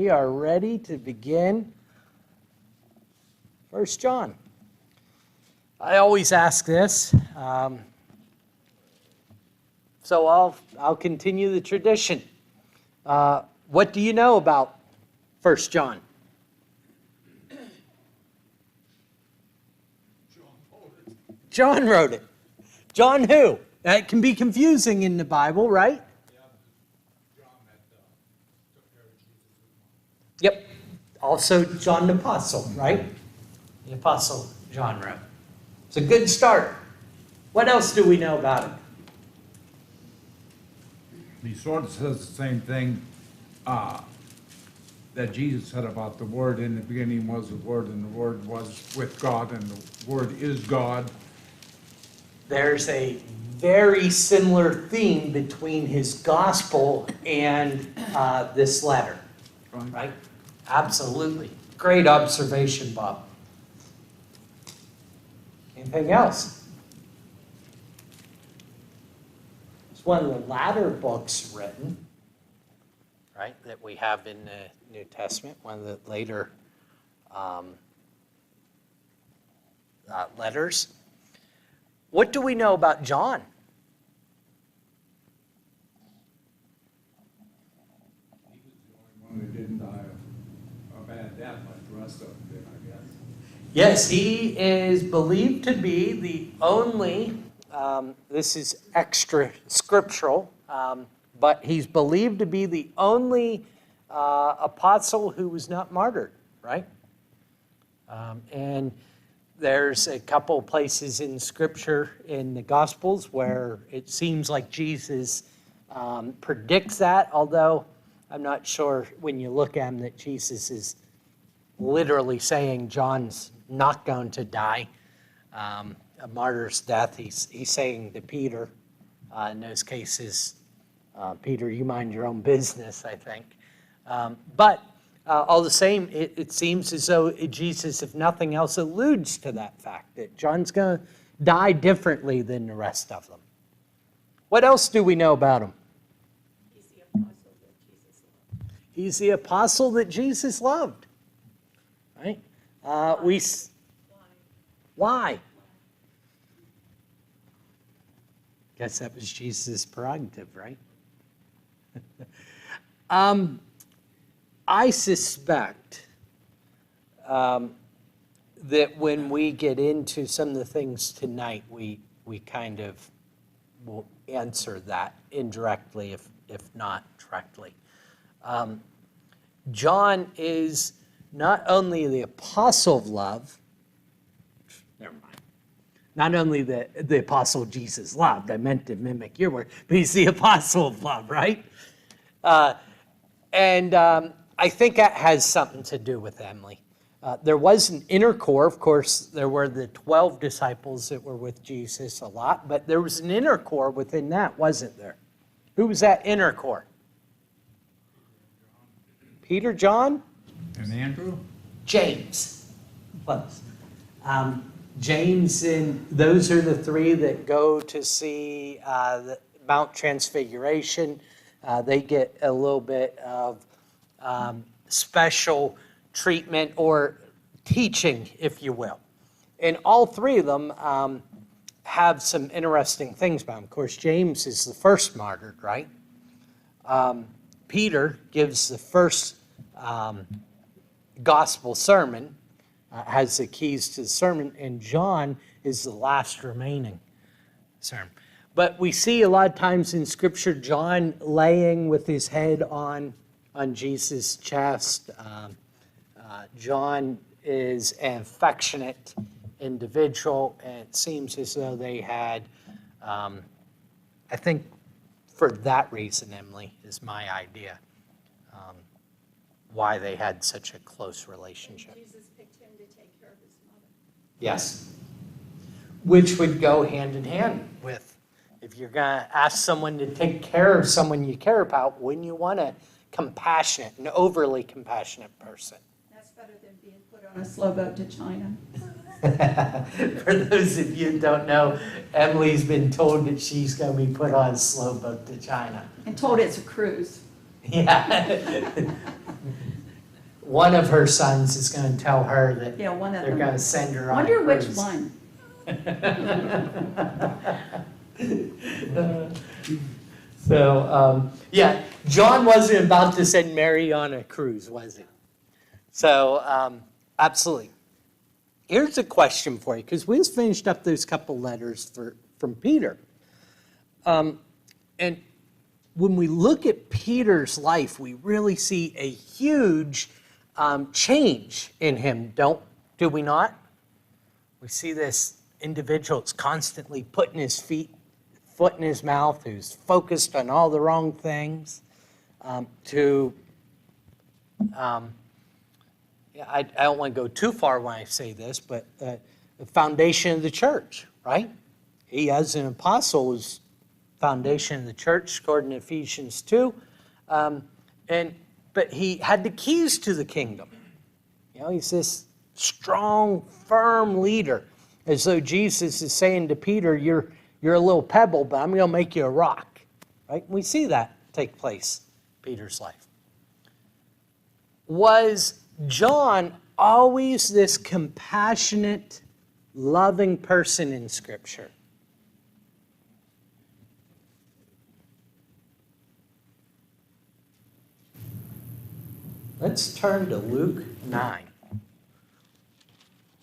We are ready to begin 1 John. I always ask this, so I'll continue the tradition. What do you know about 1 John? John wrote it. John who? That can be confusing in the Bible, right? Yep. Also John the Apostle, right? The Apostle John wrote. It's a good start. What else do we know about it? He sort of says the same thing that Jesus said about the Word. In the beginning was the Word, and the Word was with God, and the Word is God. There's a very similar theme between his gospel and this letter, right? Absolutely. Great observation, Bob. Anything else? It's one of the latter books written, right, that we have in the New Testament, one of the later letters. What do we know about John? He was the only one that didn't die a bad death like the rest of them did, I guess. Yes, he is believed to be the only, this is extra scriptural, but he's believed to be the only apostle who was not martyred, right? And there's a couple places in Scripture in the Gospels where it seems like Jesus predicts that, although I'm not sure when you look at him that Jesus is literally saying John's not going to die a martyr's death. He's saying to Peter, in those cases, Peter, you mind your own business, I think. But all the same, it seems as though Jesus, if nothing else, alludes to that fact that John's going to die differently than the rest of them. What else do we know about him? He's the apostle that Jesus loved. Right? Why? Guess that was Jesus' prerogative, right? I suspect that when we get into some of the things tonight, we kind of will answer that indirectly, if not directly. John is not only the apostle of love, never mind. Not only the apostle Jesus loved, I meant to mimic your word, but he's the apostle of love, right? And I think that has something to do with Emily. There was an inner core. Of course, there were the 12 disciples that were with Jesus a lot, but there was an inner core within that, wasn't there? Who was that inner core? Peter, John? And Andrew? James. Close. James, and those are the three that go to see the Mount Transfiguration. They get a little bit of special treatment or teaching, if you will. And all three of them have some interesting things about them. Of course, James is the first martyred, right? Peter gives the first gospel sermon, has the keys to the sermon, and John is the last remaining sermon. But we see a lot of times in Scripture John laying with his head on Jesus' chest. John is an affectionate individual, and it seems as though they had, I think for that reason, Emily, is my idea, why they had such a close relationship. Jesus picked him to take care of his mother. Yes. Which would go hand in hand with, if you're going to ask someone to take care of someone you care about, wouldn't you want a compassionate, an overly compassionate person? That's better than being put on a slow boat to China. For those of you who don't know, Emily's been told that she's going to be put on a slow boat to China. And told it's a cruise. Yeah. one of her sons is going to tell her that Yeah, one of they're them. going to send her on Wonder a which cruise. one. So, yeah, John wasn't about to send Mary on a cruise, was he? So, absolutely. Here's a question for you, because we just finished up those couple letters from Peter. And when we look at Peter's life, we really see a huge change in him, do we not? We see this individual that's constantly putting his foot in his mouth, who's focused on all the wrong things, I don't want to go too far when I say this, but the foundation of the church, right? He, as an apostle, is foundation of the church, according to Ephesians 2. But he had the keys to the kingdom. You know, he's this strong, firm leader, as though Jesus is saying to Peter, you're a little pebble, but I'm going to make you a rock. Right? We see that take place in Peter's life. Was John always this compassionate, loving person in Scripture? Let's turn to Luke 9.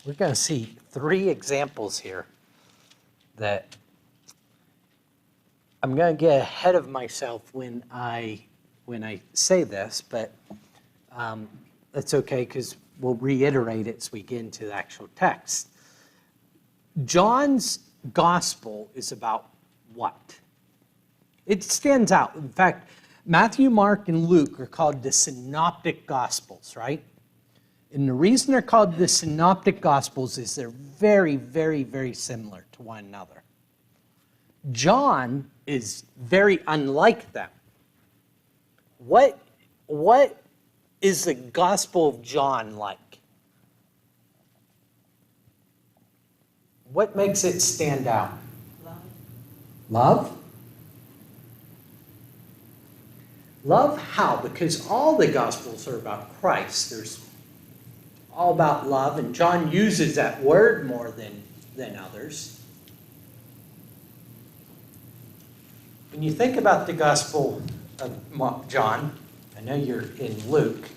We're going to see 3 examples here that I'm going to get ahead of myself when I say this, but that's okay because we'll reiterate it as we get into the actual text. John's gospel is about what? It stands out. In fact, Matthew, Mark, and Luke are called the synoptic gospels, right? And the reason they're called the synoptic gospels is they're very, very, very similar to one another. John is very unlike them. What is the Gospel of John like? What makes it stand out? Love. Love? Love how? Because all the Gospels are about Christ. There's all about love, and John uses that word more than others. When you think about the Gospel of John, I know you're in Luke,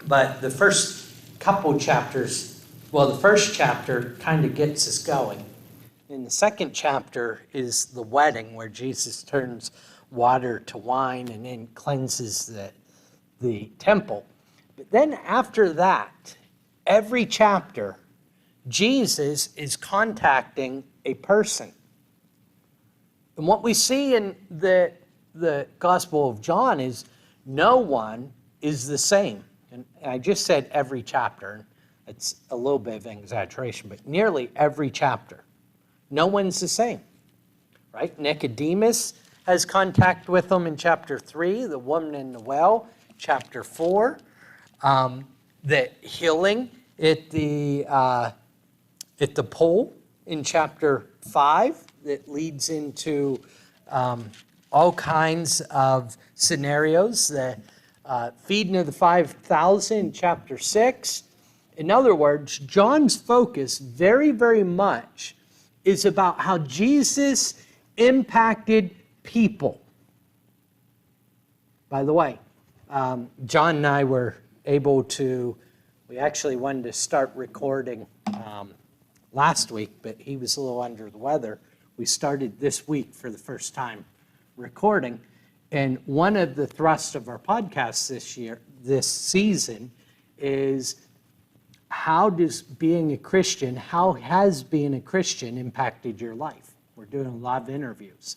but the first couple chapters, well, the first chapter kind of gets us going. And the second chapter is the wedding where Jesus turns water to wine and then cleanses the temple. But then after that, every chapter, Jesus is contacting a person. And what we see in the Gospel of John is no one is the same. And I just said every chapter. It's a little bit of an exaggeration, but nearly every chapter. No one's the same, right? Nicodemus has contact with them in chapter 3, the woman in the well, chapter 4, the healing at the pool in chapter 5 that leads into all kinds of scenarios, the feeding of the 5,000 in chapter 6. In other words, John's focus very, very much is about how Jesus impacted people. By the way, John and I were able to, we actually wanted to start recording last week, but he was a little under the weather. We started this week for the first time recording. And one of the thrusts of our podcast this season, is how has being a Christian impacted your life? We're doing a lot of interviews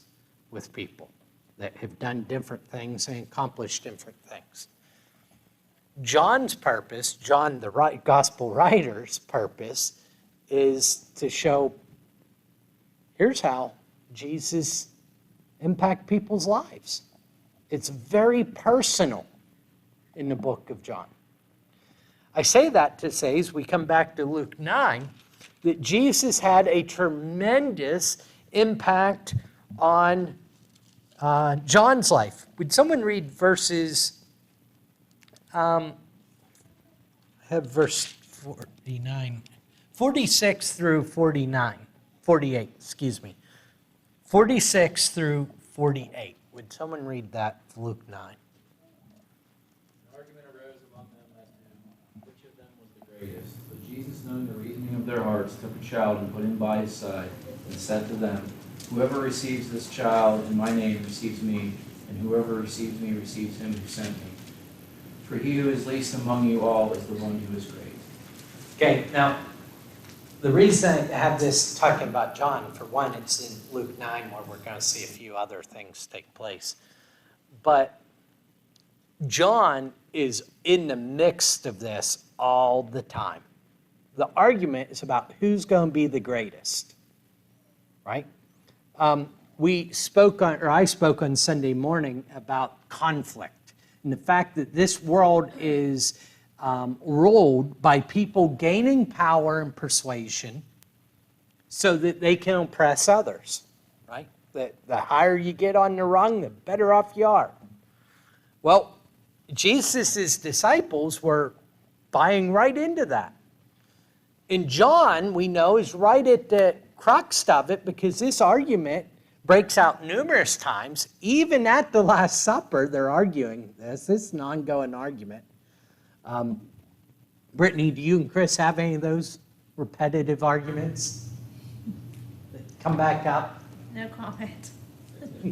with people that have done different things and accomplished different things. John's purpose, John the gospel writer's purpose, is to show here's how Jesus impacted people's lives. It's very personal in the book of John. I say that to say, as we come back to Luke 9, that Jesus had a tremendous impact on John's life. Would someone read verses have verse 49, 46 through 49, 48, excuse me. 46 through 48. Would someone read that, Luke 9? An argument arose among them as to which of them was the greatest. But Jesus, knowing the reasoning of their hearts, took a child and put him by his side, and said to them, Whoever receives this child in my name receives me, and whoever receives me receives him who sent me. For he who is least among you all is the one who is great. Okay, now, the reason I have this talking about John, for one, it's in Luke 9 where we're going to see a few other things take place. But John is in the midst of this all the time. The argument is about who's going to be the greatest, right? I spoke on Sunday morning about conflict and the fact that this world is ruled by people gaining power and persuasion so that they can oppress others, right? The higher you get on the rung, the better off you are. Well, Jesus' disciples were buying right into that. And John, we know, is right at the crux of it because this argument breaks out numerous times. Even at the Last Supper, they're arguing this. This is an ongoing argument. Brittany, do you and Chris have any of those repetitive arguments that come back up? No comment. That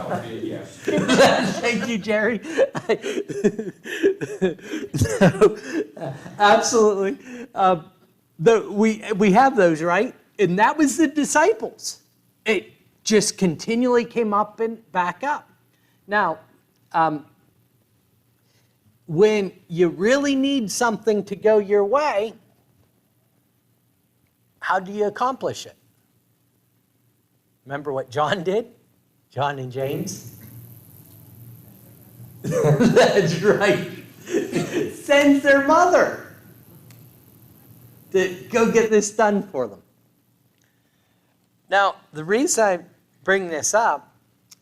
would be a yes. Thank you, Jerry. So, absolutely. We have those, right? And that was the disciples. It just continually came up and back up. Now, when you really need something to go your way, how do you accomplish it? Remember what John did? John and James? That's right. Sends their mother to go get this done for them. Now, the reason I bring this up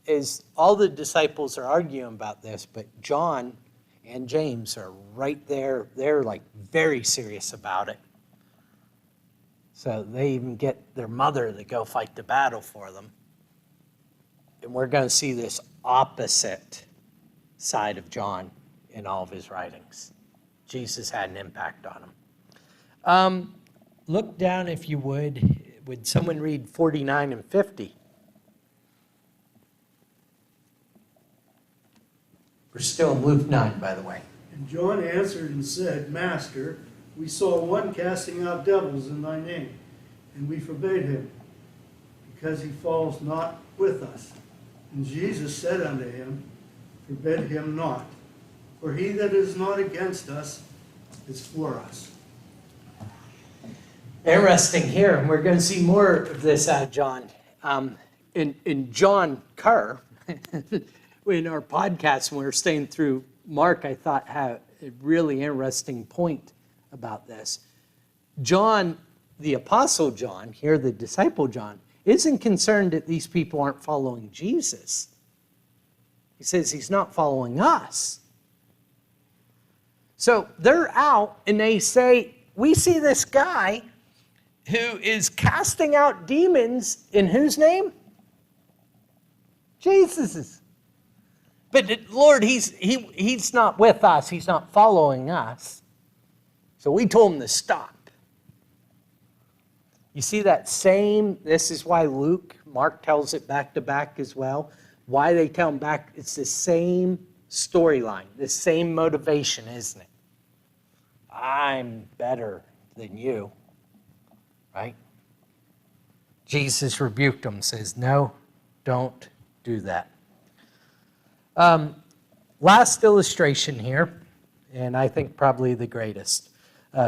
is all the disciples are arguing about this, but John and James are right there. They're like very serious about it. So they even get their mother to go fight the battle for them. And we're going to see this opposite side of John in all of his writings. Jesus had an impact on him. Look down, if you would. Would someone read 49 and 50? We're still in Luke 9, by the way. And John answered and said, Master, we saw one casting out devils in thy name, and we forbade him, because he follows not with us. And Jesus said unto him, Forbid him not, for he that is not against us is for us. Interesting here, and we're going to see more of this out of John. In John Kerr, in our podcast, when we were staying through Mark, I thought had a really interesting point about this. John, the Apostle John, here the disciple John, isn't concerned that these people aren't following Jesus. He says he's not following us. So they're out and they say, we see this guy who is casting out demons in whose name? Jesus's. But Lord, he's not with us. He's not following us. So we told him to stop. You see that same, this is why Mark tells it back to back as well. Why they tell him back, it's the same storyline, the same motivation, isn't it? I'm better than you, right? Jesus rebuked him, says, no, don't do that. Last illustration here, and I think probably the greatest,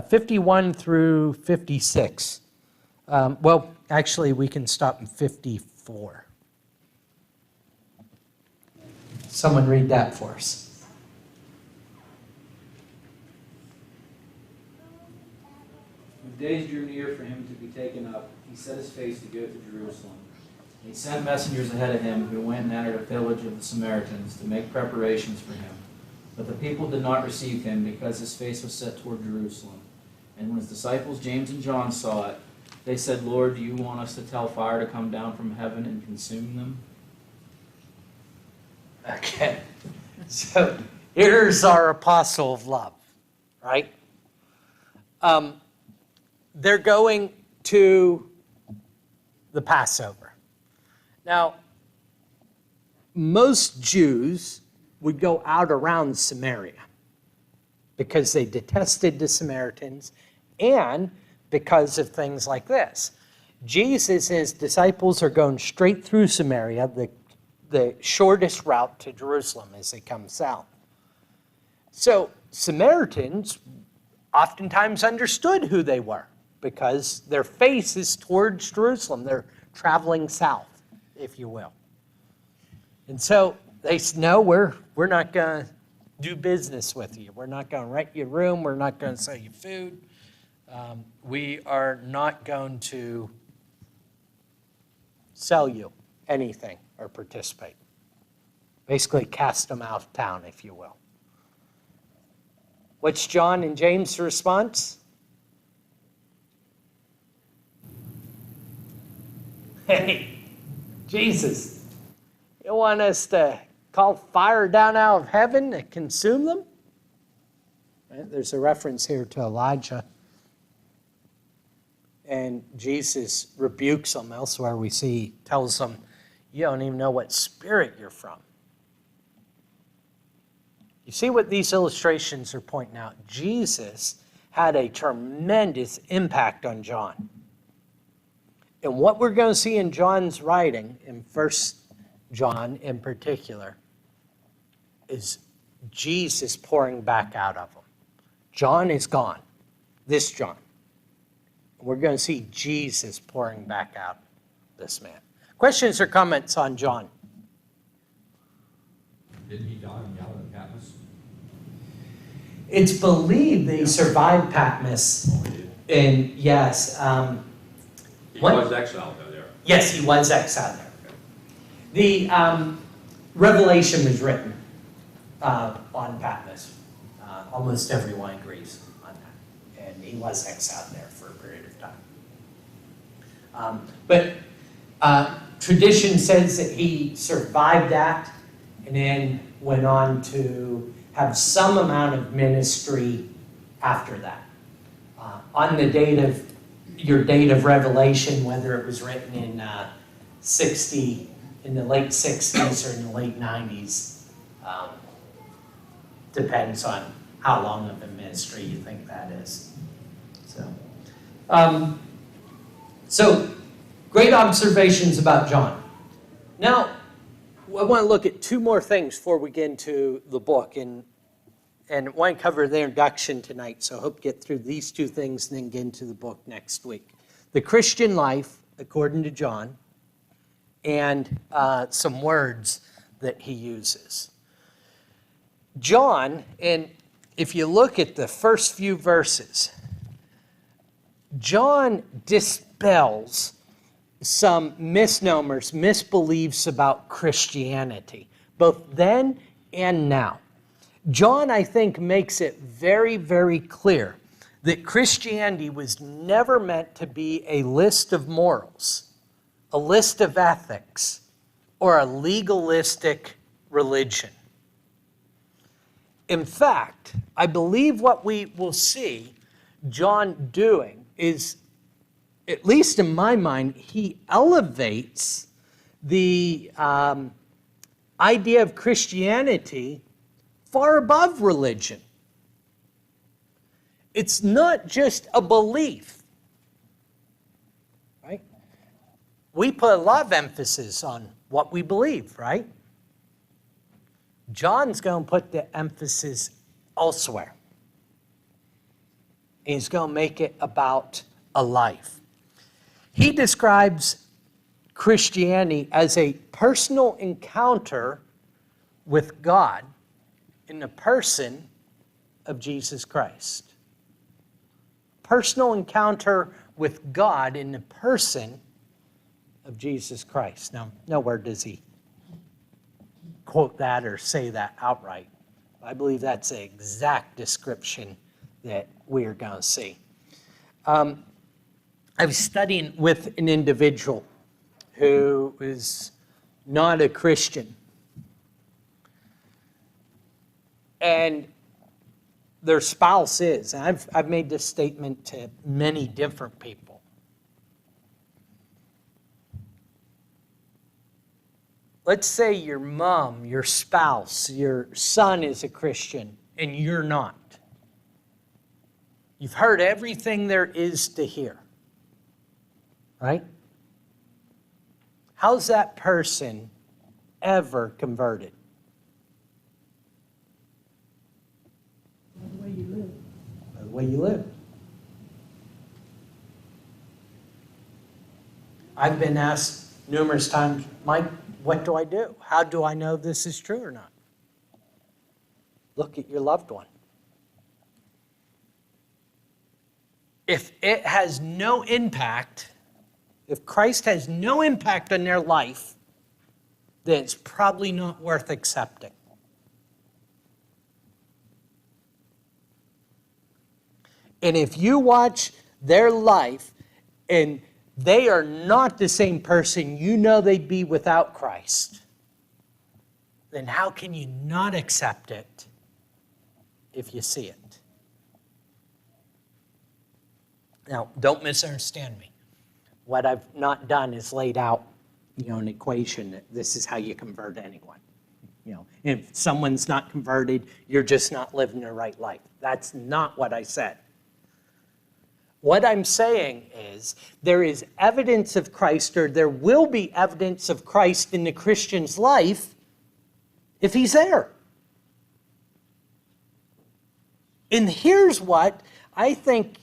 51 through 56. Well, actually, we can stop in 54. Someone read that for us. When days drew near for him to be taken up, he set his face to go to Jerusalem. And he sent messengers ahead of him who went and entered a village of the Samaritans to make preparations for him. But the people did not receive him because his face was set toward Jerusalem. And when his disciples James and John saw it, they said, Lord, do you want us to tell fire to come down from heaven and consume them? Okay, so here's our apostle of love, right? They're going to the Passover. Now, most Jews would go out around Samaria because they detested the Samaritans and because of things like this. Jesus and his disciples are going straight through Samaria, the shortest route to Jerusalem as they come south. So Samaritans oftentimes understood who they were because their face is towards Jerusalem. They're traveling south, if you will. And so they said, no, we're not going to do business with you. We're not going to rent you a room. We're not going to sell you food. We are not going to sell you anything or participate. Basically cast them out of town, if you will. What's John and James' response? Hey, Jesus, you want us to call fire down out of heaven to consume them? Right? There's a reference here to Elijah. And Jesus rebukes them. Elsewhere we see, tells them, you don't even know what spirit you're from. You see what these illustrations are pointing out? Jesus had a tremendous impact on John. And what we're going to see in John's writing, in 1 John in particular, is Jesus pouring back out of him. John is gone. This John. We're going to see Jesus pouring back out this man. Questions or comments on John? Didn't he die on the island of Patmos? It's believed they survived Patmos. Oh, he did. And yes. He What? was exiled though there. Yes, he was exiled there. The Revelation was written on Patmos. Almost everyone agrees on that. And he was exiled there for a period of time. But tradition says that he survived that and then went on to have some amount of ministry after that. On the date of your date of Revelation, whether it was written in in the late 60s or in the late 90s, depends on how long of a ministry you think that is. So great observations about John. Now, I want to look at two more things before we get into the book, and I want to cover the introduction tonight, so I hope to get through these two things and then get into the book next week. The Christian life, according to John, and some words that he uses. John, and if you look at the first few verses, John dispels some misnomers, misbeliefs about Christianity, both then and now. John, I think, makes it very, very clear that Christianity was never meant to be a list of morals, a list of ethics, or a legalistic religion. In fact, I believe what we will see John doing is, at least in my mind, he elevates the idea of Christianity far above religion. It's not just a belief, right? We put a lot of emphasis on what we believe, right? John's going to put the emphasis elsewhere. He's going to make it about a life. He describes Christianity as a personal encounter with God in the person of Jesus Christ. Personal encounter with God in the person of Jesus Christ. Now, nowhere does he quote that or say that outright, I believe that's the exact description that we're going to see. I was studying with an individual who is not a Christian. And their spouse is. And I've made this statement to many different people. Let's say your mom, your spouse, your son is a Christian and you're not. You've heard everything there is to hear, right? How's that person ever converted? By the way you live. By the way you live. I've been asked numerous times, Mike, what do I do? How do I know this is true or not? Look at your loved one. If it has no impact, if Christ has no impact on their life, then it's probably not worth accepting. And if you watch their life and they are not the same person you know they'd be without Christ, then how can you not accept it if you see it? Now, don't misunderstand me. What I've not done is laid out, an equation that this is how you convert anyone. If someone's not converted, you're just not living the right life. That's not what I said. What I'm saying is there is evidence of Christ, or there will be evidence of Christ in the Christian's life if he's there. And here's what I think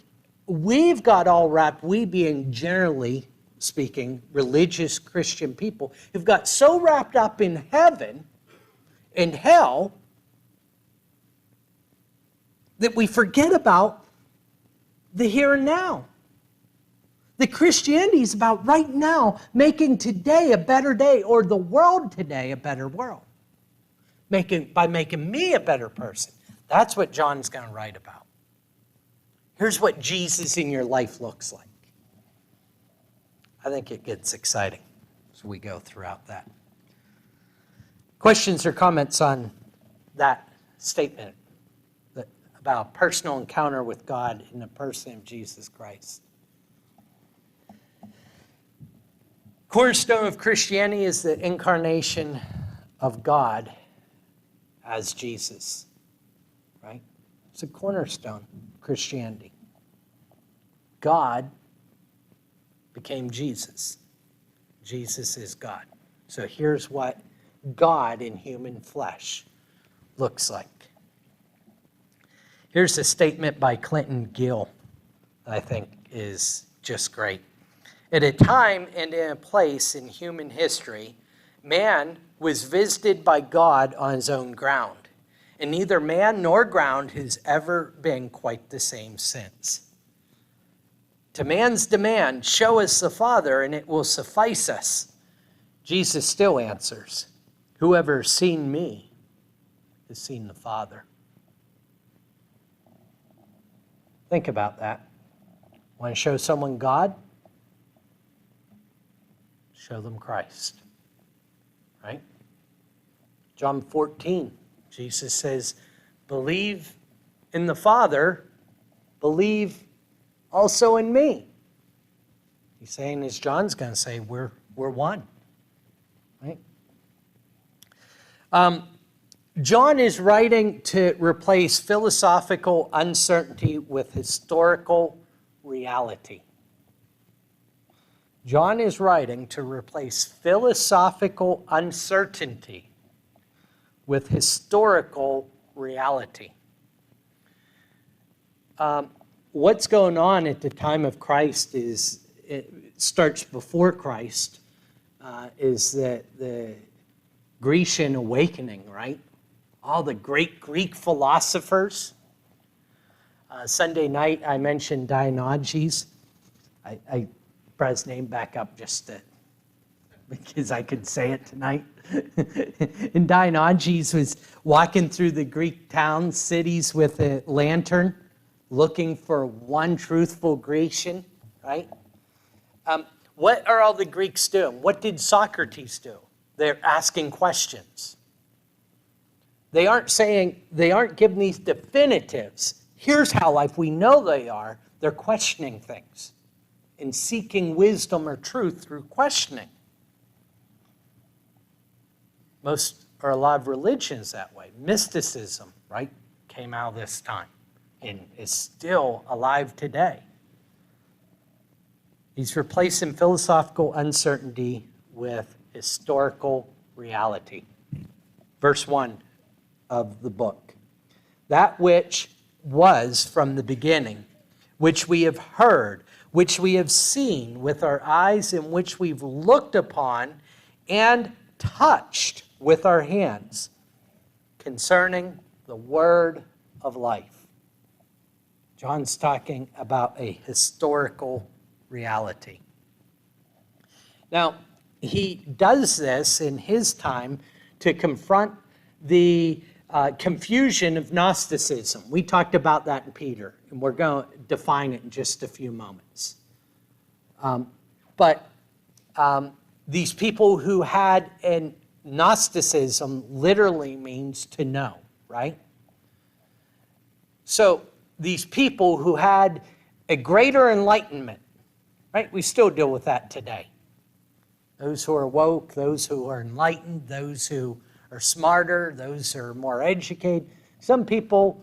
we've got all wrapped, we being generally speaking religious Christian people, have got so wrapped up in heaven and hell that we forget about the here and now. The Christianity is about right now making today a better day, or the world today a better world. By making me a better person. That's what John's going to write about. Here's what Jesus in your life looks like. I think it gets exciting as we go throughout that. Questions or comments on that statement about a personal encounter with God in the person of Jesus Christ? Cornerstone of Christianity is the incarnation of God as Jesus, right? It's a cornerstone of Christianity. God became Jesus. Jesus is God. So here's what God in human flesh looks like. Here's a statement by Clinton Gill that I think is just great. At a time and in a place in human history, man was visited by God on his own ground, and neither man nor ground has ever been quite the same since. To man's demand, show us the Father and it will suffice us. Jesus still answers, whoever has seen me has seen the Father. Think about that. Want to show someone God? Show them Christ. Right? John 14, Jesus says, believe in the Father, believe also in me. He's saying, as John's going to say, we're one. Right? John is writing to replace philosophical uncertainty with historical reality. John is writing to replace philosophical uncertainty with historical reality. What's going on at the time of Christ is, it starts before Christ, is the Grecian awakening, right? All the great Greek philosophers. Sunday night I mentioned Diogenes. I brought his name back up just because I could say it tonight. And Dionysius was walking through the Greek towns, cities with a lantern, looking for one truthful Grecian, right? What are all the Greeks doing? What did Socrates do? They're asking questions. They aren't giving these definitives. Here's how life, we know they are. They're questioning things and seeking wisdom or truth through questioning. Most or a lot of religions that way. Mysticism, right, came out this time and is still alive today. He's replacing philosophical uncertainty with historical reality. Verse 1 of the book. That which was from the beginning, which we have heard, which we have seen with our eyes, and which we've looked upon and touched with our hands, concerning the word of life. John's talking about a historical reality. Now, he does this in his time to confront the confusion of Gnosticism. We talked about that in Peter, and we're going to define it in just a few moments. But these people who had an Gnosticism literally means to know, right? So these people who had a greater enlightenment, right? We still deal with that today. Those who are woke, those who are enlightened, those who are smarter, those who are more educated. Some people,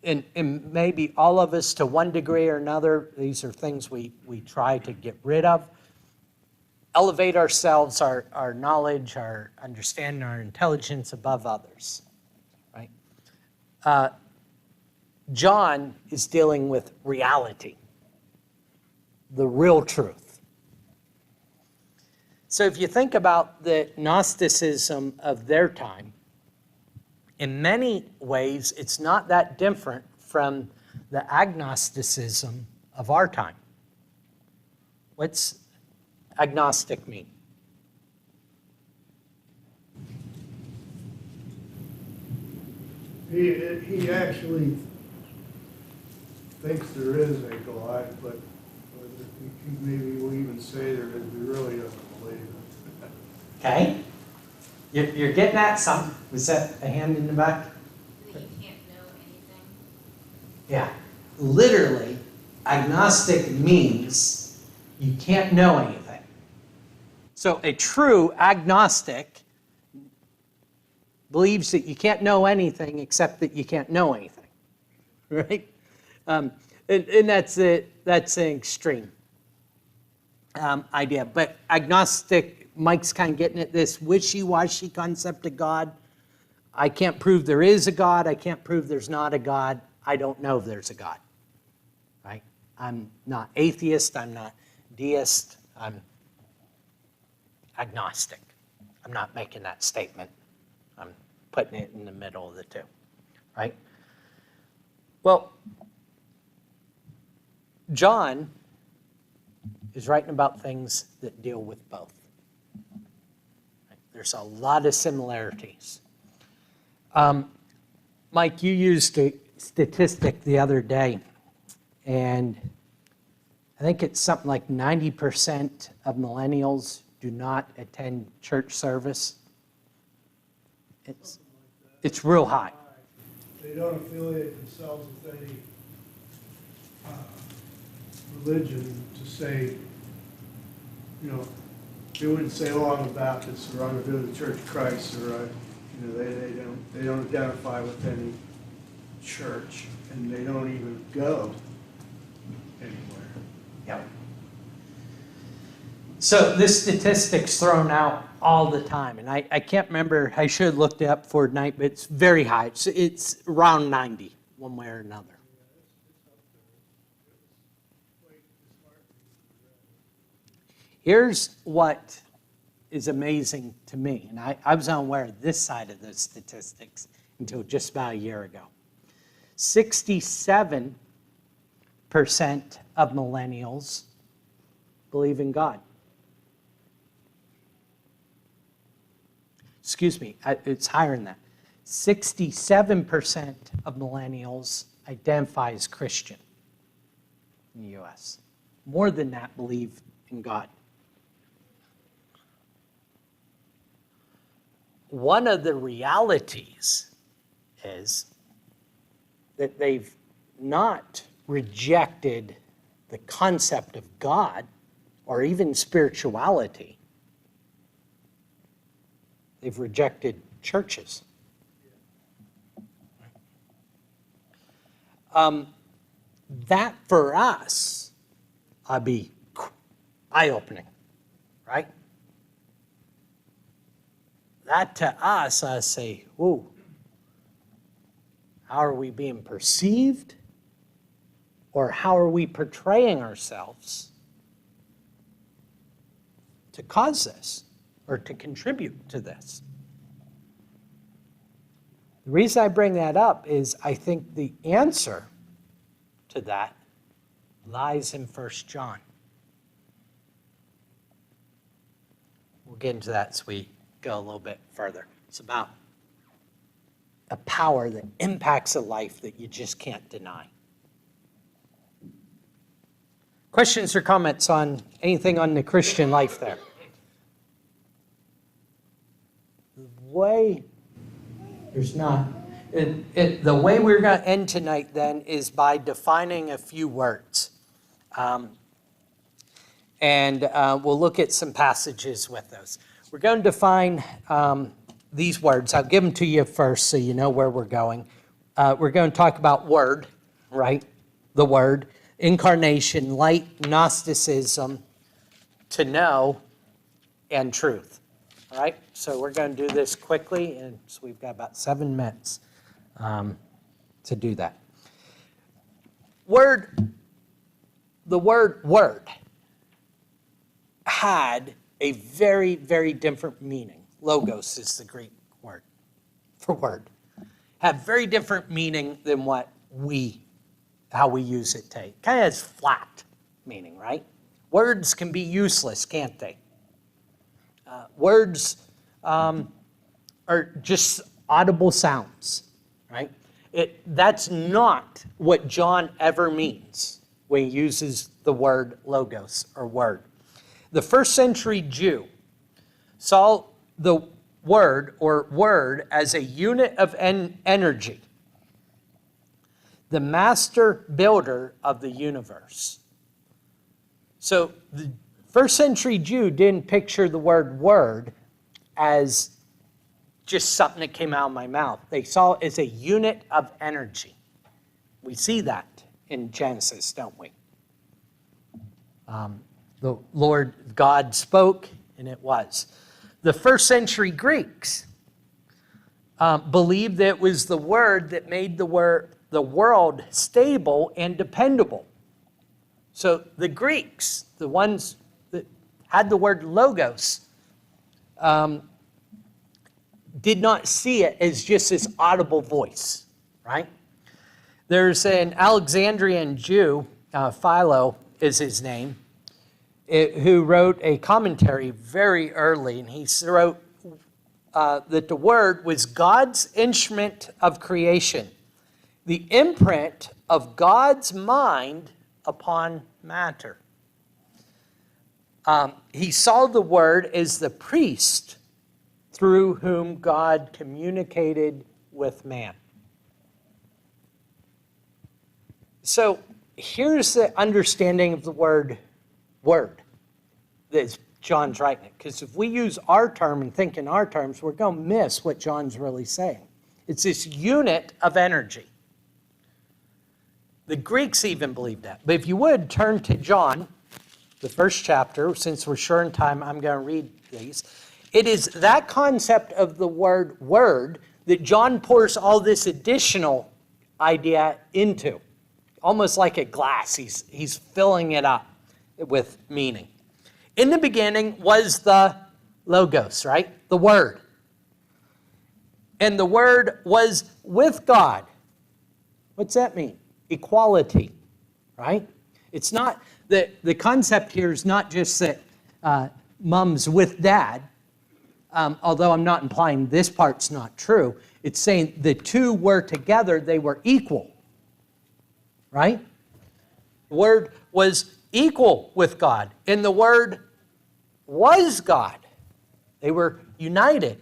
and maybe all of us to one degree or another, these are things we try to get rid of. Elevate ourselves, our knowledge, our understanding, our intelligence above others, right? John is dealing with reality, the real truth. So if you think about the Gnosticism of their time, in many ways, it's not that different from the agnosticism of our time. What's agnostic mean? He actually thinks there is a God, but maybe we'll even say there is, he really doesn't believe it. Okay. You're getting at something. Was that a hand in the back? That you can't know anything. Yeah. Literally, agnostic means you can't know anything. So a true agnostic believes that you can't know anything except that you can't know anything, right? And that's an extreme idea. But agnostic, Mike's kind of getting at this wishy-washy concept of God. I can't prove there is a God. I can't prove there's not a God. I don't know if there's a God, right? I'm not atheist. I'm not deist. I'm agnostic. I'm not making that statement. I'm putting it in the middle of the two, right? Well, John is writing about things that deal with both. There's a lot of similarities. Mike, you used a statistic the other day, and I think it's something like 90% of millennials do not attend church service. It's real high. They don't affiliate themselves with any religion to say, you know, they wouldn't say, oh, I'm a Baptist, or I'm going to go to the Church of Christ, or you know, they don't identify with any church, and they don't even go anywhere. Yep. So this statistic's thrown out all the time, and I can't remember, I should have looked it up for tonight, but it's very high. It's around 90, one way or another. Here's what is amazing to me, and I was unaware of this side of the statistics until just about a year ago. 67% of millennials believe in God. excuse me, it's higher than that. 67% of millennials identify as Christian in the U.S. More than that believe in God. One of the realities is that they've not rejected the concept of God or even spirituality. They've rejected churches. That for us, I'd be eye-opening, right? That to us, I say, whoa, how are we being perceived? Or how are we portraying ourselves to cause this or to contribute to this? The reason I bring that up is I think the answer to that lies in 1 John. We'll get into that as we go a little bit further. It's about a power that impacts a life that you just can't deny. Questions or comments on anything on the Christian life there? The way, there's not. The way we're going to end tonight then is by defining a few words. And we'll look at some passages with those. We're going to define these words. I'll give them to you first so you know where we're going. We're going to talk about word, right? The word. Incarnation, light, Gnosticism, to know, and truth. All right? So we're going to do this quickly, and so we've got about 7 minutes to do that. The word word had a very, very different meaning. Logos is the Greek word for word. Had very different meaning than how we use it today. It kind of has flat meaning, right? Words can be useless, can't they? Words are just audible sounds, right? That's not what John ever means when he uses the word logos or word. The first century Jew saw the word or word as a unit of energy, the master builder of the universe. So the first century Jew didn't picture the word as just something that came out of my mouth. They saw it as a unit of energy. We see that in Genesis, don't we? The Lord God spoke, and it was. The first century Greeks believed that it was the word that made the world stable and dependable. So the Greeks, the ones that had the word logos, did not see it as just this audible voice, right? There's an Alexandrian Jew, Philo is his name, who wrote a commentary very early, and he wrote that the word was God's instrument of creation, the imprint of God's mind upon matter. He saw the word as the priest through whom God communicated with man. So here's the understanding of the word that John's writing it. Because if we use our term and think in our terms, we're going to miss what John's really saying. It's this unit of energy. The Greeks even believed that. But if you would, turn to John, the first chapter. Since we're short on time, I'm going to read these. It is that concept of the word that John pours all this additional idea into. Almost like a glass. He's filling it up with meaning. In the beginning was the Logos, right? The Word. And the Word was with God. What's that mean? Equality, right? It's not that the concept here is not just that mom's with dad. although I'm not implying this part's not true, it's saying the two were together, they were equal, right? The Word was equal with God, and the Word was God. They were united.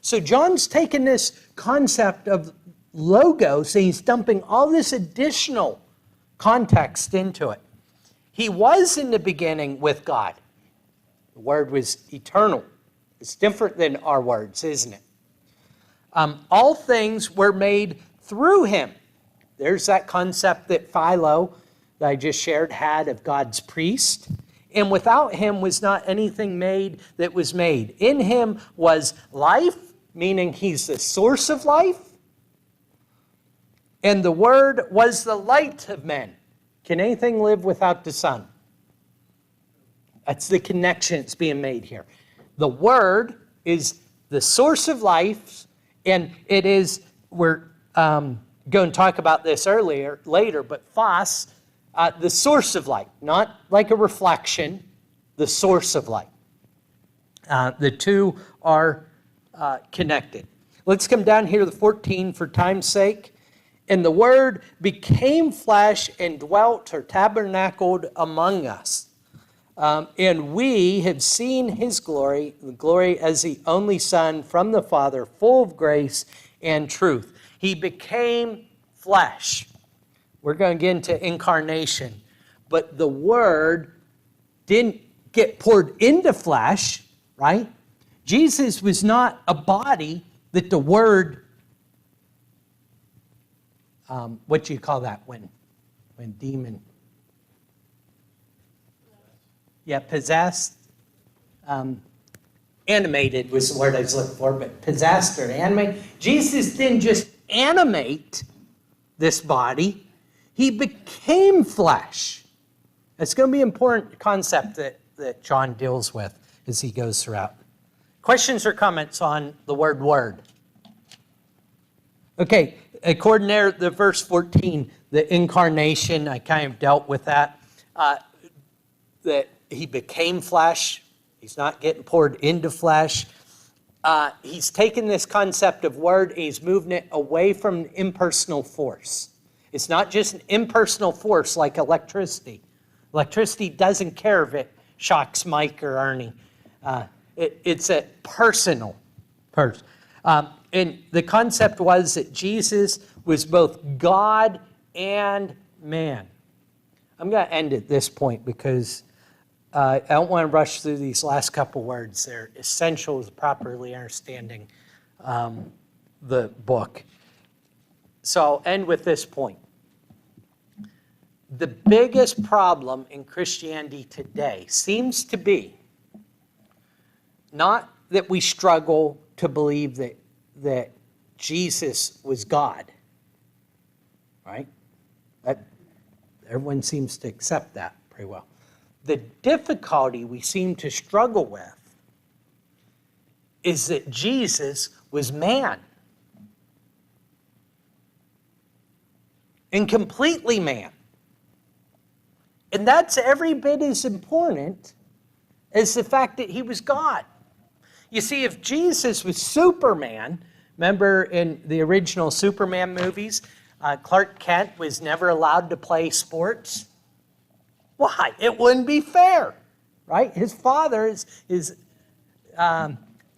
So John's taken this concept of logos and he's dumping all this additional context into it. He was in the beginning with God. The Word was eternal. It's different than our words, isn't it? All things were made through him. There's that concept that Philo, that I just shared, had of God's priest. And without him was not anything made that was made. In him was life, meaning he's the source of life. And the Word was the light of men. Can anything live without the sun? That's the connection that's being made here. The Word is the source of life, and it is, we're going to talk about this later, but phos, the source of light, not like a reflection, the source of light. The two are connected. Let's come down here to the 14 for time's sake. And the Word became flesh and dwelt or tabernacled among us. And we have seen his glory, the glory as the only Son from the Father, full of grace and truth. He became flesh. We're going to get into incarnation. But the Word didn't get poured into flesh, right? Jesus was not a body that the Word, what do you call that when demon? Yeah, possessed. Animated was the word I was looking for, but possessed or animated. Jesus didn't just animate this body. He became flesh. It's going to be an important concept that John deals with as he goes throughout. Questions or comments on the word? Okay, according to the verse 14, the incarnation, I kind of dealt with that. That he became flesh. He's not getting poured into flesh. He's taken this concept of Word and he's moving it away from impersonal force. It's not just an impersonal force like electricity. Electricity doesn't care if it shocks Mike or Ernie. It's a personal person. And the concept was that Jesus was both God and man. I'm going to end at this point because I don't want to rush through these last couple words. They're essential to properly understanding the book. So I'll end with this point. The biggest problem in Christianity today seems to be not that we struggle to believe that Jesus was God, right? Everyone seems to accept that pretty well. The difficulty we seem to struggle with is that Jesus was man. And completely man. And that's every bit as important as the fact that he was God. You see, if Jesus was Superman, remember in the original Superman movies, Clark Kent was never allowed to play sports? Why? It wouldn't be fair, right? His father, his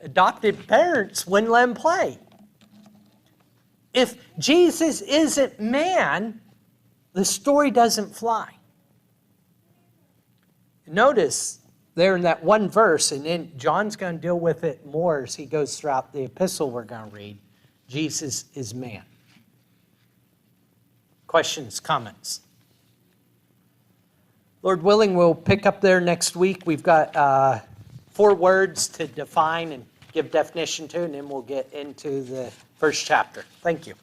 adopted parents wouldn't let him play. If Jesus isn't man, the story doesn't fly. Notice there in that one verse, and then John's going to deal with it more as he goes throughout the epistle we're going to read. Jesus is man. Questions, comments? Lord willing, we'll pick up there next week. We've got 4 words to define and give definition to, and then we'll get into the first chapter. Thank you.